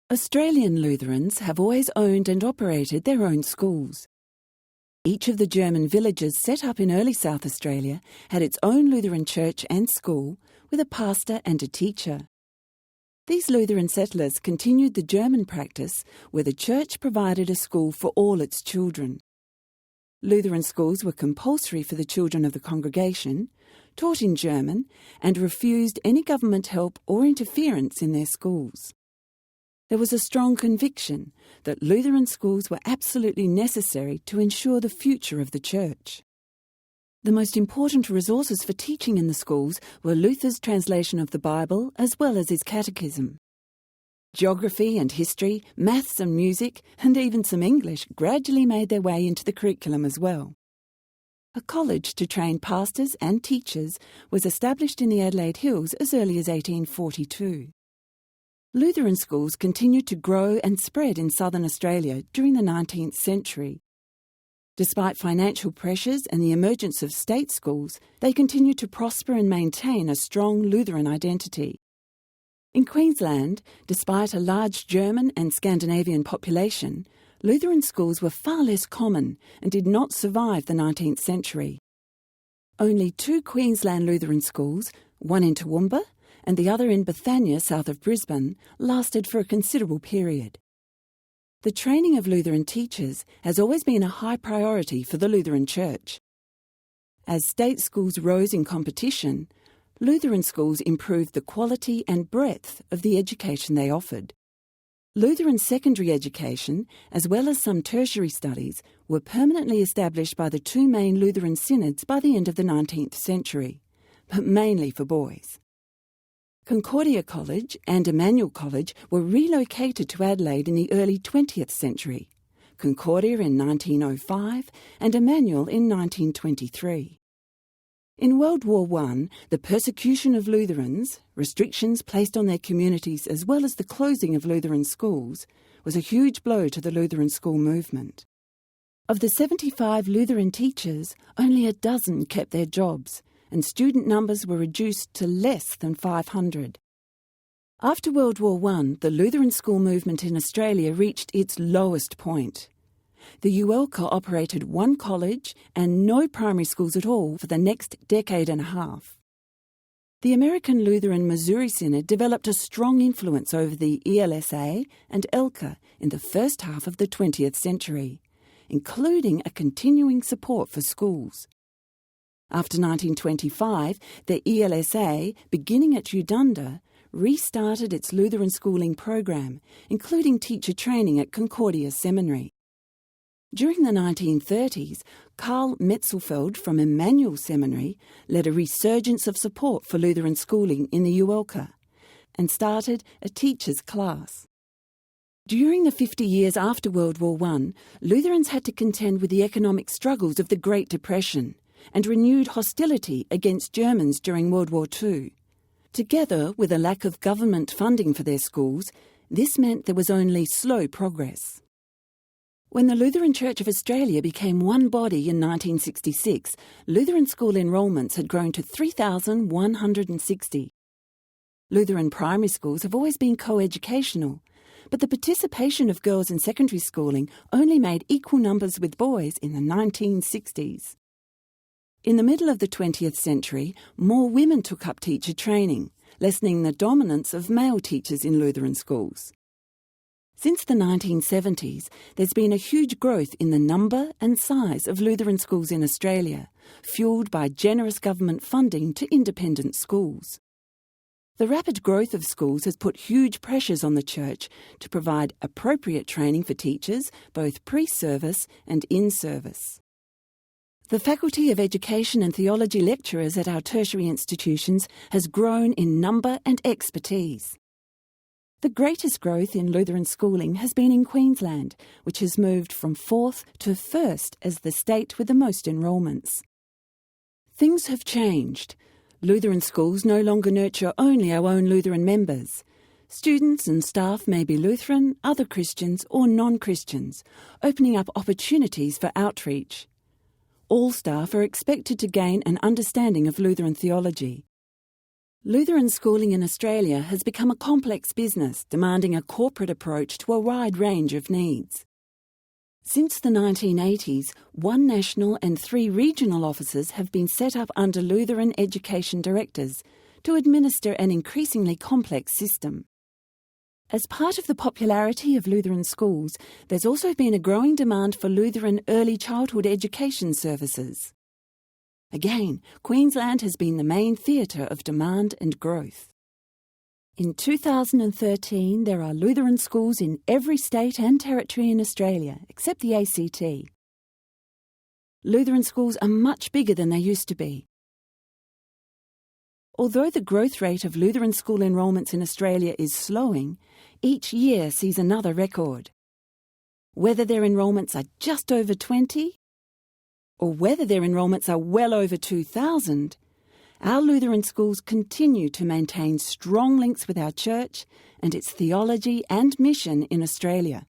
Australian Lutherans have always owned and operated their own schools. Each of the German villages set up in early South Australia had its own Lutheran church and school with a pastor and a teacher. These Lutheran settlers continued the German practice where the church provided a school for all its children. Lutheran schools were compulsory for the children of the congregation, taught in German, and refused any government help or interference in their schools. There was a strong conviction that Lutheran schools were absolutely necessary to ensure the future of the church. The most important resources for teaching in the schools were Luther's translation of the Bible as well as his catechism. Geography and history, maths and music, and even some English gradually made their way into the curriculum as well. A college to train pastors and teachers was established in the Adelaide Hills as early as 1842. Lutheran schools continued to grow and spread in southern Australia during the 19th century. Despite financial pressures and the emergence of state schools, they continued to prosper and maintain a strong Lutheran identity. In Queensland, despite a large German and Scandinavian population, Lutheran schools were far less common and did not survive the 19th century. Only 2 Queensland Lutheran schools, one in Toowoomba and the other in Bethania, south of Brisbane, lasted for a considerable period. The training of Lutheran teachers has always been a high priority for the Lutheran Church. As state schools rose in competition, Lutheran schools improved the quality and breadth of the education they offered. Lutheran secondary education, as well as some tertiary studies, were permanently established by the 2 main Lutheran synods by the end of the 19th century, but mainly for boys. Concordia College and Emmanuel College were relocated to Adelaide in the early 20th century, Concordia in 1905 and Emmanuel in 1923. In World War I, the persecution of Lutherans, restrictions placed on their communities as well as the closing of Lutheran schools, was a huge blow to the Lutheran school movement. Of the 75 Lutheran teachers, only a dozen kept their jobs, and student numbers were reduced to less than 500. After World War I, the Lutheran school movement in Australia reached its lowest point. The ULCA operated 1 college and no primary schools at all for the next decade and a half. The American Lutheran Missouri Synod developed a strong influence over the ELSA and ELCA in the first half of the 20th century, including a continuing support for schools. After 1925, the ELSA, beginning at Udunda, restarted its Lutheran schooling program, including teacher training at Concordia Seminary. During the 1930s, Karl Metzelfeld from Emmanuel Seminary led a resurgence of support for Lutheran schooling in the ULCA and started a teachers' class. During the 50 years after World War I, Lutherans had to contend with the economic struggles of the Great Depression and renewed hostility against Germans during World War II. Together with a lack of government funding for their schools, this meant there was only slow progress. When the Lutheran Church of Australia became one body in 1966, Lutheran school enrolments had grown to 3,160. Lutheran primary schools have always been co-educational, but the participation of girls in secondary schooling only made equal numbers with boys in the 1960s. In the middle of the 20th century, more women took up teacher training, lessening the dominance of male teachers in Lutheran schools. Since the 1970s, there's been a huge growth in the number and size of Lutheran schools in Australia, fuelled by generous government funding to independent schools. The rapid growth of schools has put huge pressures on the Church to provide appropriate training for teachers, both pre-service and in-service. The Faculty of Education and Theology lecturers at our tertiary institutions has grown in number and expertise. The greatest growth in Lutheran schooling has been in Queensland, which has moved from 4th to 1st as the state with the most enrolments. Things have changed. Lutheran schools no longer nurture only our own Lutheran members. Students and staff may be Lutheran, other Christians or non-Christians, opening up opportunities for outreach. All staff are expected to gain an understanding of Lutheran theology. Lutheran schooling in Australia has become a complex business, demanding a corporate approach to a wide range of needs. Since the 1980s, 1 national and 3 regional offices have been set up under Lutheran education directors to administer an increasingly complex system. As part of the popularity of Lutheran schools, there's also been a growing demand for Lutheran early childhood education services. Again, Queensland has been the main theatre of demand and growth. In 2013, there are Lutheran schools in every state and territory in Australia, except the ACT. Lutheran schools are much bigger than they used to be. Although the growth rate of Lutheran school enrolments in Australia is slowing, each year sees another record. Whether their enrolments are just over 20, or whether their enrolments are well over 2,000, our Lutheran schools continue to maintain strong links with our church and its theology and mission in Australia.